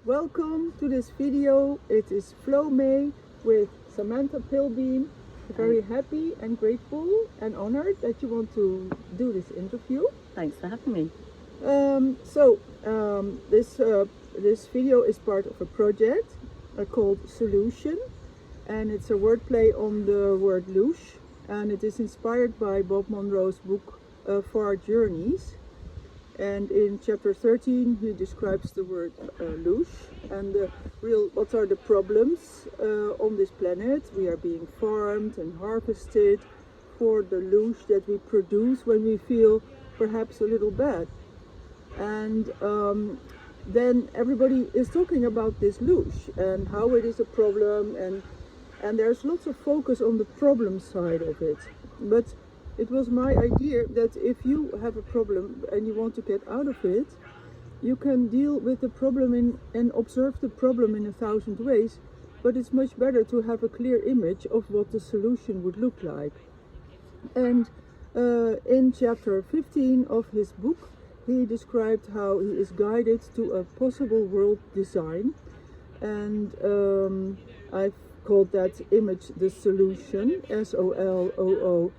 welcome to this video. It is Flo May with Samantha Pilbeam. Very happy and grateful and honored that you want to do this interview. Thanks for having me. This video is part of a project called Solooshion, and it's a wordplay on the word louche, and it is inspired by Bob Monroe's book Far Journeys. And in chapter 13 he describes the word louche and what are the problems on this planet. We are being farmed and harvested for the louche that we produce when we feel perhaps a little bad. And then everybody is talking about this louche and how it is a problem, and there's lots of focus on the problem side of it. But it was my idea that if you have a problem and you want to get out of it, you can deal with the problem and observe the problem in 1,000 ways, but it's much better to have a clear image of what the solution would look like. And in chapter 15 of his book, he described how he is guided to a possible world design, and I've called that image the solution, SOLOOSHION,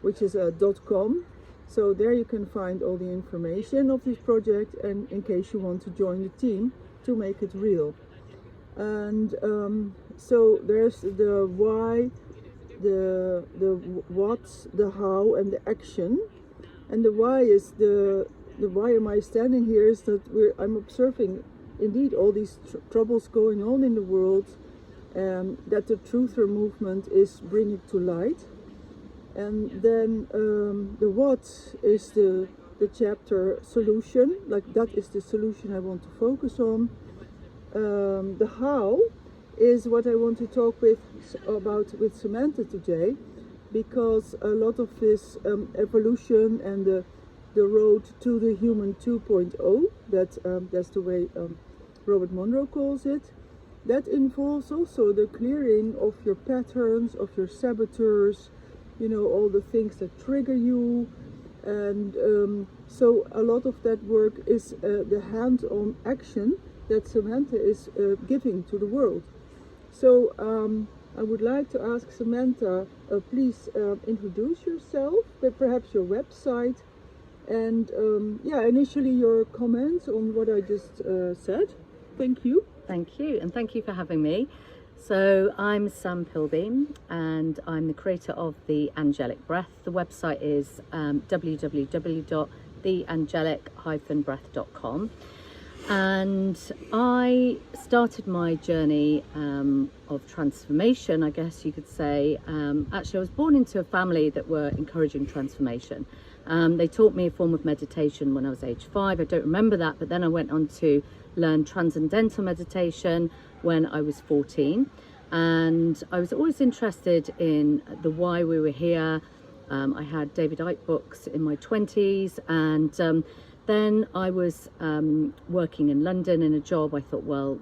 which is a .com. So there you can find all the information of this project, and in case you want to join the team to make it real. And so there's the why, the what, the how, and the action. And the why is the why am I standing here is that I'm observing indeed all these troubles going on in the world, that the truther movement is bringing to light. And then the what is the chapter solution, like that is the solution I want to focus on. The how is what I want to talk about with Samantha today, because a lot of this evolution and the road to the human 2.0, that's the way Robert Monroe calls it, that involves also the clearing of your patterns, of your saboteurs, all the things that trigger you. And so a lot of that work is the hand-on action that Samantha is giving to the world. So I would like to ask Samantha, please introduce yourself, but perhaps your website, and initially your comments on what I just said. Thank you. Thank you, and thank you for having me. So I'm Sam Pilbeam, and I'm the creator of the Angelic Breath. The website is www.theangelic-breath.com. And I started my journey of transformation, I guess you could say. Actually, I was born into a family that were encouraging transformation. They taught me a form of meditation when I was age 5. I don't remember that, but then I went on to learn transcendental meditation when I was 14. And I was always interested in the why we were here. I had David Icke books in my 20s, and then I was working in London in a job. I thought, well,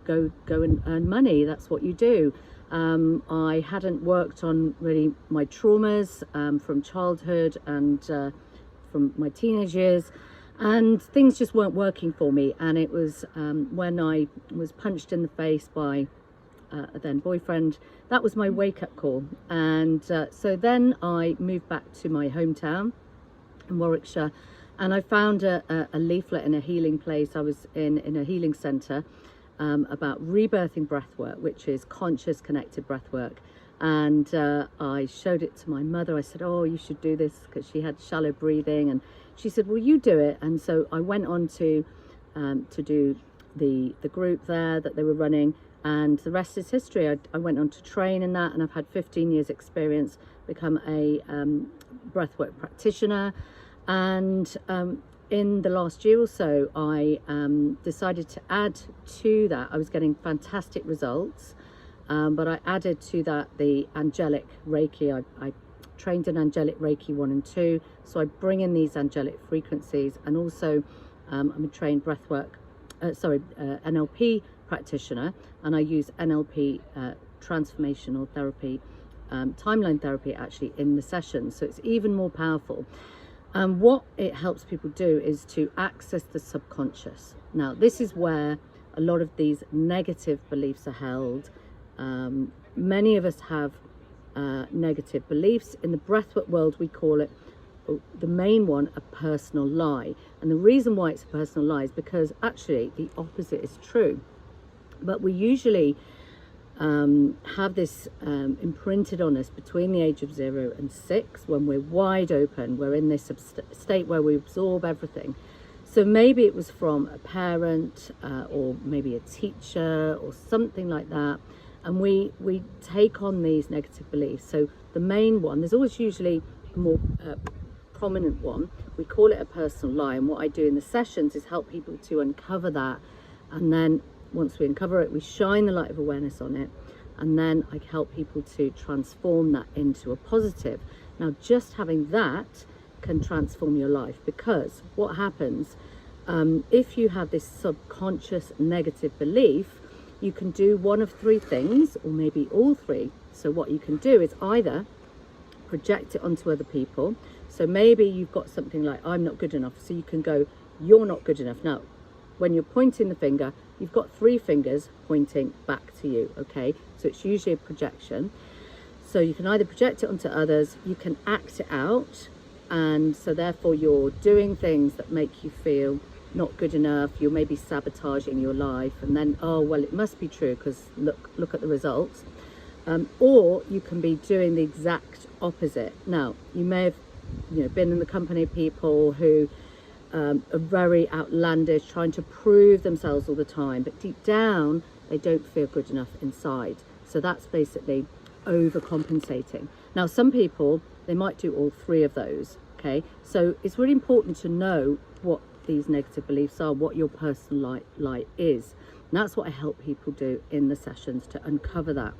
go and earn money. That's what you do. I hadn't worked on really my traumas from childhood and from my teenage years, and things just weren't working for me. And it was when I was punched in the face by a then boyfriend, that was my wake-up call. And so then I moved back to my hometown in Warwickshire, and I found a leaflet in a healing place. I was in a healing centre about rebirthing breathwork, which is conscious connected breathwork. And I showed it to my mother. I said, oh, you should do this, because she had shallow breathing. And she said, well, you do it. And so I went on to do the group there that they were running. And the rest is history. I went on to train in that, and I've had 15 years experience, become a breathwork practitioner. And in the last year or so, I decided to add to that. I was getting fantastic results, but I added to that the angelic Reiki. I trained in angelic Reiki 1 and 2, so I bring in these angelic frequencies, and also I'm a trained NLP practitioner, and I use NLP transformational therapy, timeline therapy actually in the sessions, so it's even more powerful. And what it helps people do is to access the subconscious. Now, this is where a lot of these negative beliefs are held. Many of us have negative beliefs. In the breathwork world, we call it, the main one, a personal lie. And the reason why it's a personal lie is because actually the opposite is true. But we usually have this imprinted on us between the age of 0 and 6, when we're wide open, we're in this state where we absorb everything. So maybe it was from a parent or maybe a teacher or something like that, and we take on these negative beliefs. So the main one, there's always usually a more prominent one, we call it a personal lie, and what I do in the sessions is help people to uncover that, and then once we uncover it, we shine the light of awareness on it, and then I help people to transform that into a positive. Now, just having that can transform your life, because what happens if you have this subconscious negative belief, you can do one of 3 things, or maybe all 3. So what you can do is either project it onto other people. So maybe you've got something like, I'm not good enough, so you can go, you're not good enough. Now, when you're pointing the finger, you've got 3 fingers pointing back to you, okay? So it's usually a projection. So you can either project it onto others, you can act it out, and so therefore you're doing things that make you feel not good enough. You're maybe sabotaging your life, and then, oh well, it must be true because look at the results. Or you can be doing the exact opposite. Now, you may have been in the company of people who are very outlandish, trying to prove themselves all the time, but deep down they don't feel good enough inside. So that's basically overcompensating. Now, some people, they might do all 3 of those, okay? So it's really important to know what these negative beliefs are, what your personal lie is. And that's what I help people do in the sessions, to uncover that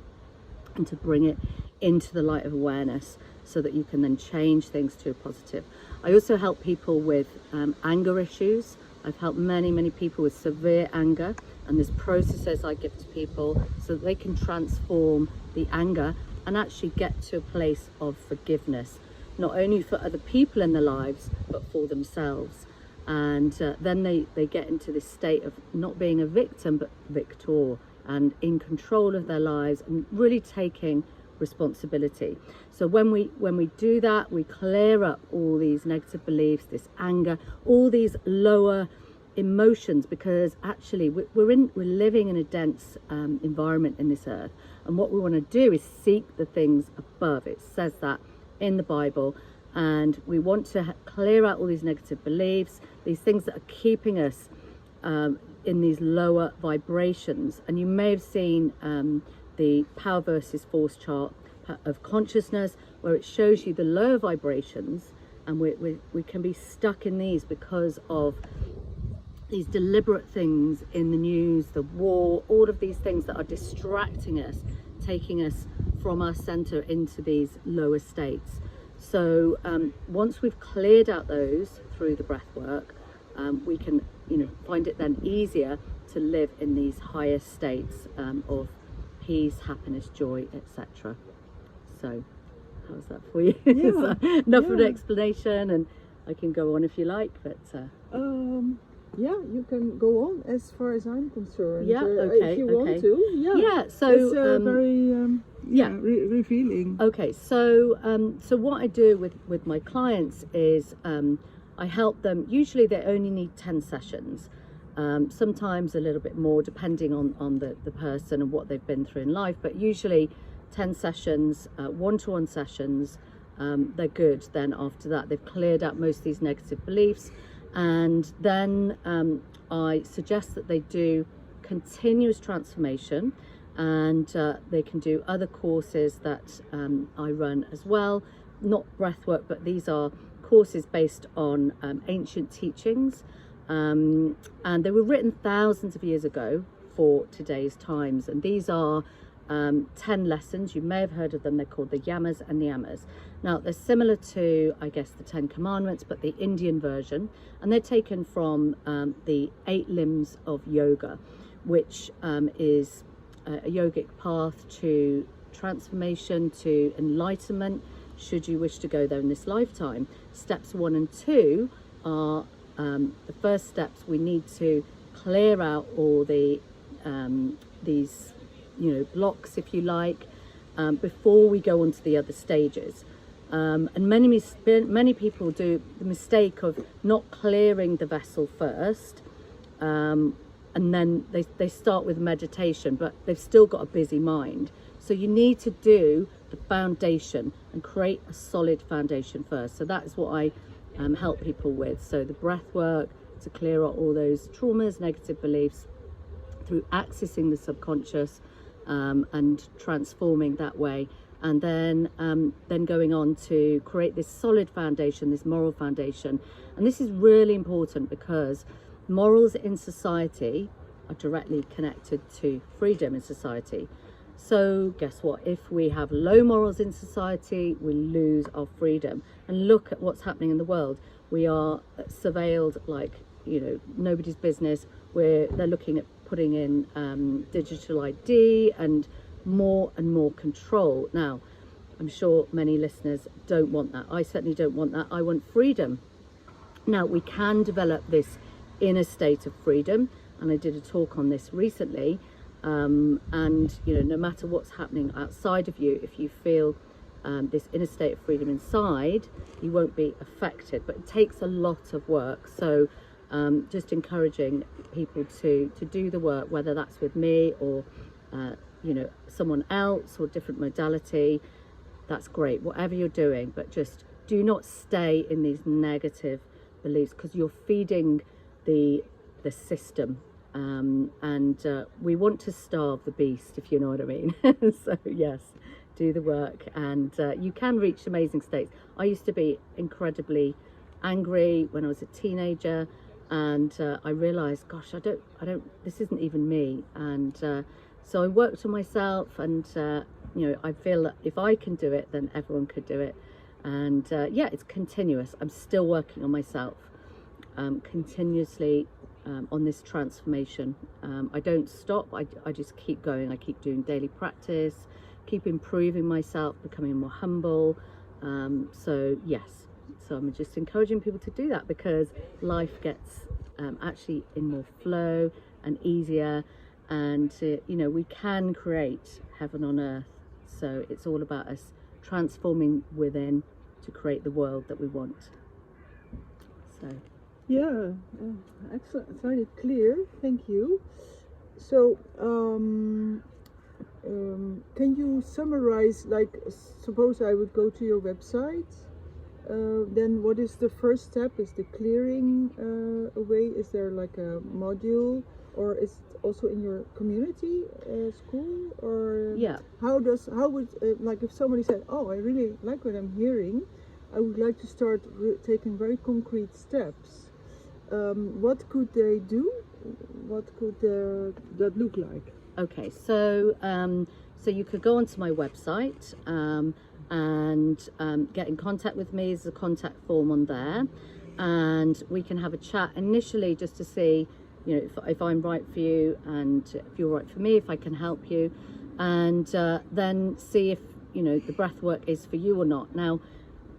and to bring it into the light of awareness, so that you can then change things to a positive. I also help people with anger issues. I've helped many people with severe anger, and there's processes I give to people so that they can transform the anger and actually get to a place of forgiveness, not only for other people in their lives, but for themselves. And then they get into this state of not being a victim, but victor, and in control of their lives and really taking responsibility. So when we do that, we clear up all these negative beliefs, this anger, all these lower emotions, because actually we're living in a dense environment in this earth, and what we want to do is seek the things above. It says that in the Bible, and we want to clear out all these negative beliefs, these things that are keeping us in these lower vibrations. And you may have seen the power versus force chart of consciousness, where it shows you the lower vibrations, and we can be stuck in these because of these deliberate things in the news, the war, all of these things that are distracting us, taking us from our center into these lower states. So once we've cleared out those through the breath work, we can find it then easier to live in these higher states of peace, happiness, joy, etc. So how's that for you? Yeah. Enough of an explanation, and I can go on if you like, but yeah, you can go on as far as I'm concerned. Yeah, okay, if you okay. want to. Yeah, so it's very revealing. Okay, so so what I do with my clients is I help them. Usually they only need 10 sessions, sometimes a little bit more depending on the person and what they've been through in life, but usually 10 sessions, one-to-one sessions. They're good. Then after that, they've cleared out most of these negative beliefs, and then I suggest that they do continuous transformation, and they can do other courses that I run as well, not breathwork, but these are courses based on ancient teachings, and they were written thousands of years ago for today's times, and these are 10 lessons. You may have heard of them. They're called the yamas and niyamas. Now, they're similar to, I guess, the 10 commandments, but the Indian version, and they're taken from the 8 limbs of yoga, which is a yogic path to transformation, to enlightenment, should you wish to go there in this lifetime. Steps 1 and 2 are the first steps. We need to clear out all the these blocks, if you like, before we go on to the other stages. And many people do the mistake of not clearing the vessel first, and then they start with meditation, but they've still got a busy mind. So you need to do the foundation and create a solid foundation first. So that is what I help people with. So the breath work to clear out all those traumas, negative beliefs, through accessing the subconscious and transforming that way, and then going on to create this solid foundation, this moral foundation. And this is really important because morals in society are directly connected to freedom in society. So guess what? If we have low morals in society, we lose our freedom. And look at what's happening in the world. We are surveilled like nobody's business. They're looking at putting in digital ID and more control. Now, I'm sure many listeners don't want that. I certainly don't want that. I want freedom. Now, we can develop this inner state of freedom, and I did a talk on this recently. And no matter what's happening outside of you, if you feel this inner state of freedom inside, you won't be affected. But it takes a lot of work. So just encouraging people to do the work, whether that's with me or someone else or different modality. That's great, whatever you're doing, but just do not stay in these negative beliefs, because you're feeding the system. And we want to starve the beast, if you know what I mean. So yes, do the work, and you can reach amazing states. I used to be incredibly angry when I was a teenager, and I realized, gosh, I don't, this isn't even me. And so I worked on myself, and I feel that if I can do it, then everyone could do it. And it's continuous. I'm still working on myself, continuously, on this transformation. I don't stop. I just keep going. I keep doing daily practice, keep improving myself, becoming more humble. So I'm just encouraging people to do that, because life gets actually in more flow and easier, and we can create heaven on earth. So it's all about us transforming within to create the world that we want. So yeah, excellent, very clear, thank you. So can you summarize, like, suppose I would go to your website, then what is the first step? Is the clearing away? Is there like a module, or is it also in your community school, or how would like, if somebody said, oh, I really like what I'm hearing, I would like to start taking very concrete steps, what could they do? What could that look like? Okay, so you could go onto my website and get in contact with me. There's a contact form on there, and we can have a chat initially just to see, if I'm right for you, and if you're right for me, if I can help you, and then see if the breath work is for you or not. Now,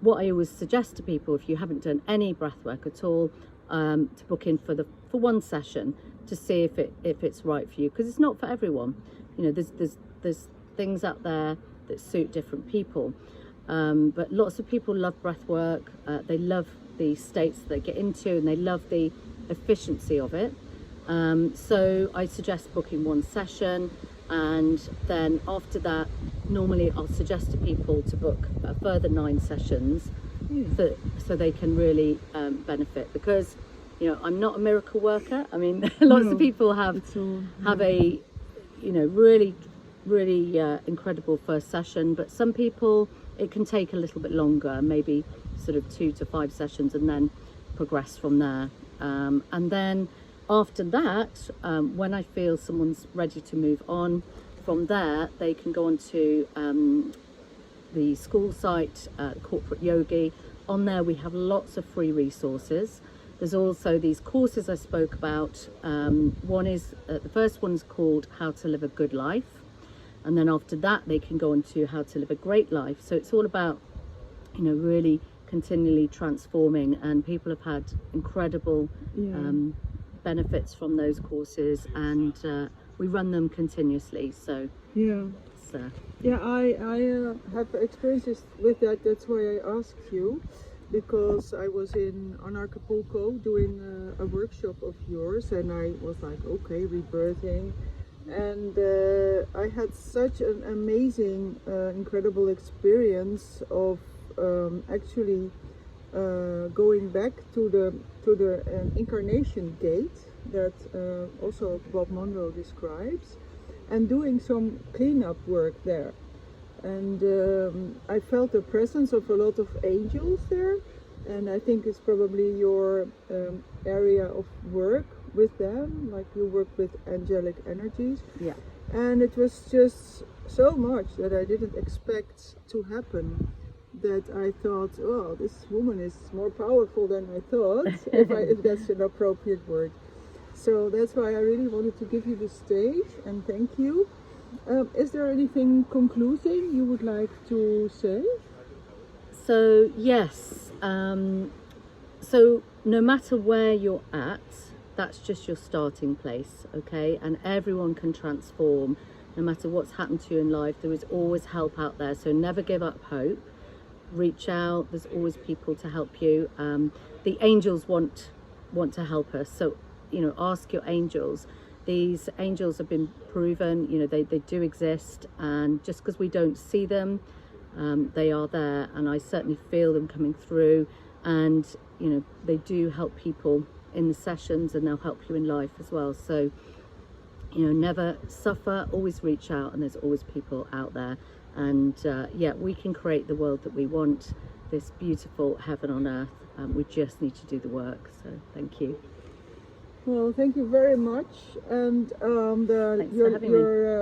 what I always suggest to people, if you haven't done any breath work at all, to book in for one session to see if it's right for you, because it's not for everyone. There's things out there that suit different people, but lots of people love breath work. They love the states they get into, and they love the efficiency of it. So I suggest booking one session, and then after that, normally I'll suggest to people to book a further 9 sessions, so they can really benefit, because I'm not a miracle worker. I mean, lots of people have a really incredible first session, but some people it can take a little bit longer, maybe sort of 2 to 5 sessions, and then progress from there. And then after that, when I feel someone's ready to move on from there, they can go on to the school site, Corporate Yogi. On there we have lots of free resources. There's also these courses I spoke about. One is the first one's called How to Live a Good Life, and then after that they can go on to How to Live a Great Life. So it's all about really continually transforming, and people have had incredible benefits from those courses, and we run them continuously. So I have experiences with that. That's why I asked you, because I was in Acapulco doing a workshop of yours, and I was like, okay, rebirthing, and I had such an amazing, incredible experience of actually going back to the incarnation gate that also Bob Monroe describes, and doing some cleanup work there. And I felt the presence of a lot of angels there, and I think it's probably your area of work with them, like you work with angelic energies. Yeah. And it was just so much that I didn't expect to happen, that I thought, oh, this woman is more powerful than I thought, if that's an appropriate word. So that's why I really wanted to give you the stage, and thank you. Is there anything concluding you would like to say? So yes, so no matter where you're at, that's just your starting place, okay? And everyone can transform, no matter what's happened to you in life. There is always help out there, so never give up hope. Reach out, there's always people to help you. The angels want to help us, so ask your angels. These angels have been proven, they do exist, and just because we don't see them, they are there, and I certainly feel them coming through, and they do help people in the sessions, and they'll help you in life as well. So never suffer, always reach out, and there's always people out there. And we can create the world that we want, this beautiful heaven on earth. We just need to do the work. So thank you. Well, thank you very much. And your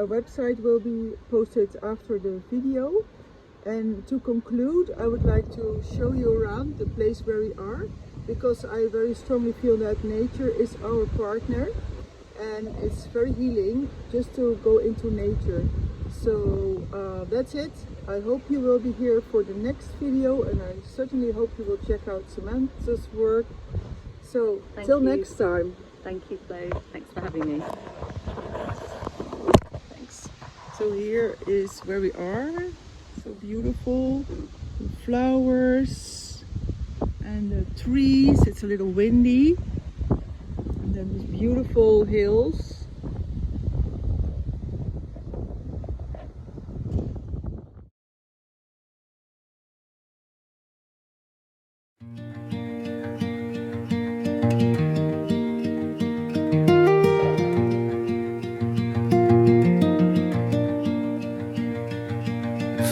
website will be posted after the video. And to conclude, I would like to show you around the place where we are, because I very strongly feel that nature is our partner, and it's very healing just to go into nature. So that's it. I hope you will be here for the next video, and I certainly hope you will check out Samantha's work. So till next time. Thank you, Flo. Thanks for having me. Thanks. So here is where we are. So beautiful. The flowers and the trees. It's a little windy. And then these beautiful hills.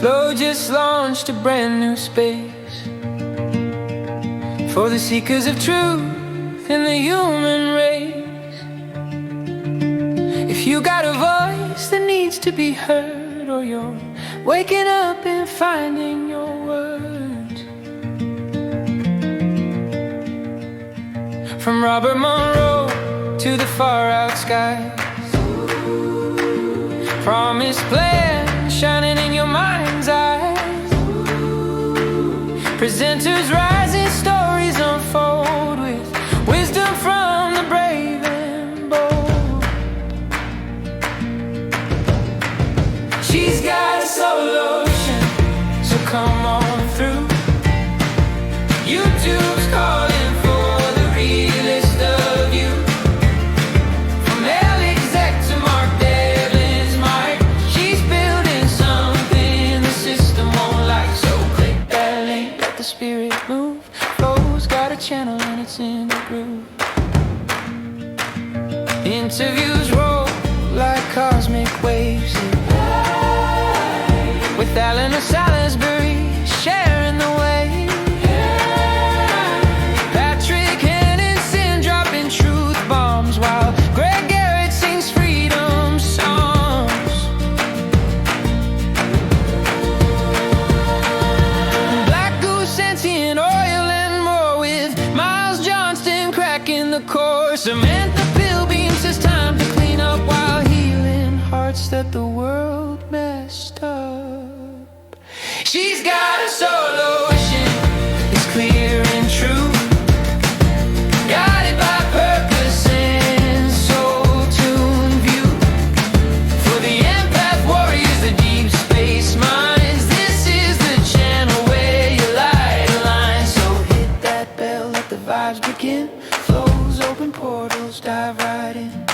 Flo just launched a brand new space for the seekers of truth in the human race. If you got a voice that needs to be heard, or you're waking up and finding your words, from Robert Monroe to the far out skies, promised plan shining in your mind's eyes. Presenters rising, stories unfold with wisdom from the brave and bold. She's got a solution, so come on through. YouTube's calling for the realest of you. From Exec to Mark Devlin's mic, she's building something the system won't like. So click that link, let the spirit move. Flo's got a channel and it's in the groove. Interviews roll like cosmic waves, with Alan or Salisbury sharing the wave. Patrick Henderson dropping truth bombs, while Greg Garrett sings freedom songs. Black Goose, sentient oil and more, with Miles Johnston cracking the core. Samantha Pilbeam says time to clean up, while healing hearts that the world messed up. She's got a solution. hiding.